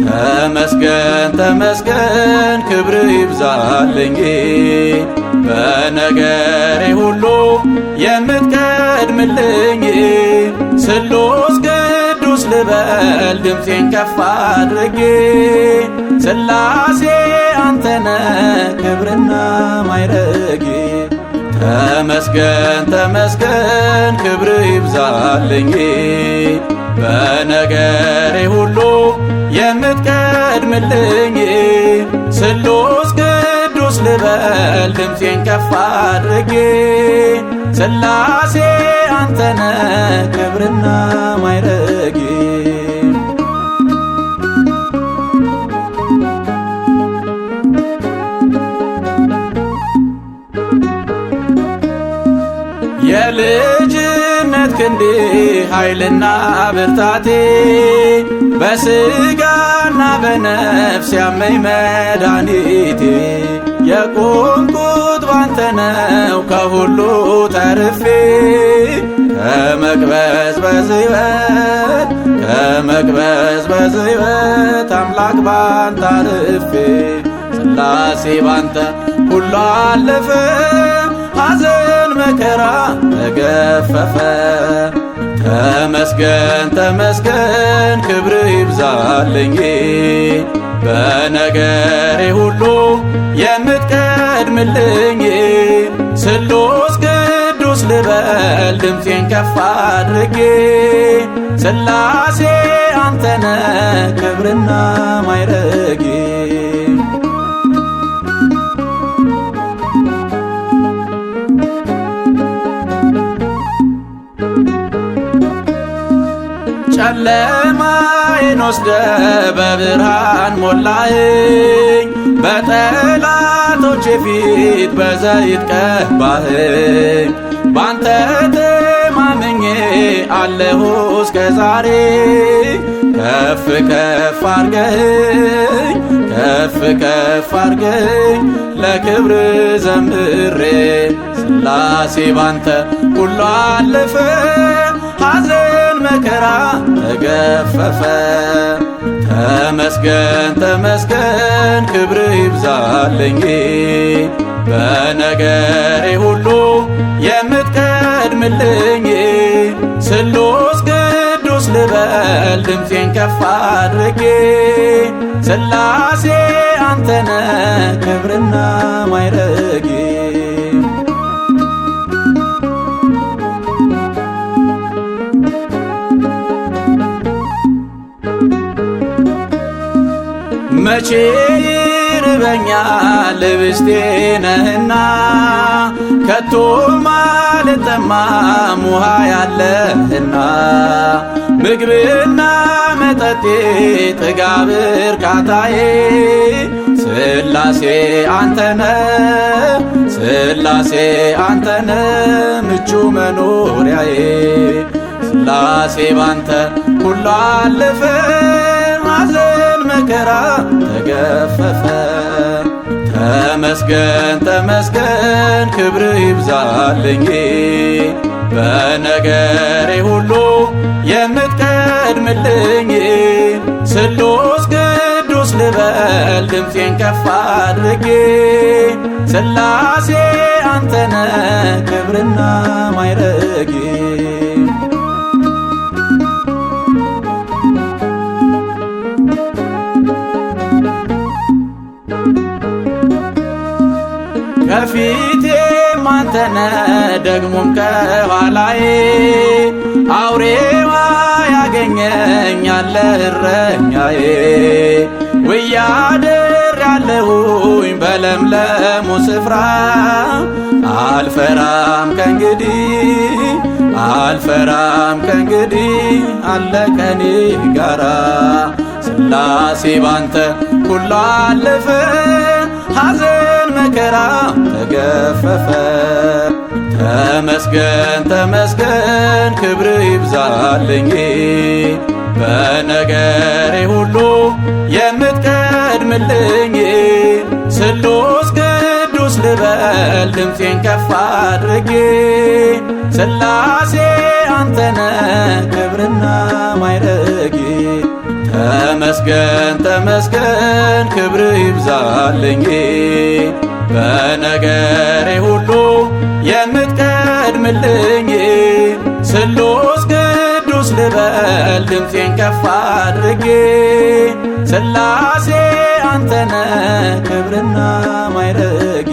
ተመስገን ተመስገን ክብር ይብዛልኝ በነገሬ ሁሉ የምትቀድምልኝ ስሉስ ቅዱስ ልበል ድምፄን ከፍ አድርጌ ሥላሴ አንተነ ክብርና ማይረጌ ተመስገን ተመስገን ክብር ይብዛልኝ በነገሬ ሁሉ የምትቀድምልኝ ስሉስ ቅዱስ ልበል ድምፄን ከፍ አድርጌ ሥላሴ አንተነ ክብርና ማይረጌ የልጅነት ክንዴ ኃይልና ብርታቴ በሥጋና በነፍስ ያመኝ መድኃኒቴ የቆምኩት ባንተ ነው ከሁሉ ተርፌ ከመቅበዝበዝ ሕይወት አምላክ ባንተ አርፌ ሥላሴ ባንተ ሁሉ አለፈ ሐዘን መከራ ተገፈፈ ተመስገን ተመስገን ክብር ይብዛልኝ በነገሬ ሁሉ የምትቀድምልኝ ስሉስ ቅዱስ ልበል ድምፄን ከፍ አድርጌ ሥላሴ አንተነ ክብርና ማይረጌ ጨለማዬን ወስደ በብርሃን ሞላኸኝ በጠላቶቼ ፊት በዘይት ቀባኸኝ ባንተ ተማምኜ አለሁ እስከ ዛሬ ከፍ ከፍ አርገኝ ለክብር ዘምሬ ሥላሴ ባንተ ሁሉ አለፈ ሐዘን መከራ ተገፈፈ ተመስገን ተመስገን ክብር ይብዛልኝ በነገሬ ሁሉ የምትቀድምልኝ ስሉስ ቅዱስ ልበል ድምፄን ከፍ አድርጌ ሥላሴ አንተነ ክብርና ማይረጌ መቼ ይርበኛል ኅብስቴ ነህና ከቶም አልጠማም ውሃ ያለህና ምግብና መጠጤ ጥጋብ እርካታዬ ሥላሴ አንተነ ምቹ መኖሪያዬ ሥላሴ ባንተ ሁሉ አለፈ ሐዘን መከራ ተገፈፈ ተመስገን ተመስገን ክብር ይብዛልኝ በነገሬ ሁሉ የምትቀድምልኝ ስሉስ ቅዱስ ልበል ድምፄን ከፍ አድርጌ ሥላሴ አንተነ ክብርና ማይረጌ ከፊቴም አንተነ ደግሞም ከኋላዬ አውሬዋ ያገኘኛል እረኛዬ ውያድር ያለሁኝ በለምለሙ ስፍራ አልፈራም ከእንግዲህ አለ ከኔ ጋራ ሥላሴ ባንተ ሁሉ አለፈ ሐዘን መከራ ተገፈፈ ተመስገን ተመስገን ክብር ይብዛልኝ በነገሬ ሁሉ የምትቀድምልኝ ስሉስ ቅዱስ ልበል ድምፄን ከፍ አድርጌ ሥላሴ አንተነ ክብርና ማይረጌ ማይረጌ ተመስገን ተመስገን ክብር ይብዛልኝ በነገሬ ሁሉ የምትቀድምልኝ ስሉስ ቅዱስ ልበል ድምፄን ከፍ አድርጌ ሥላሴ አንተነ ክብርና ማይረጌ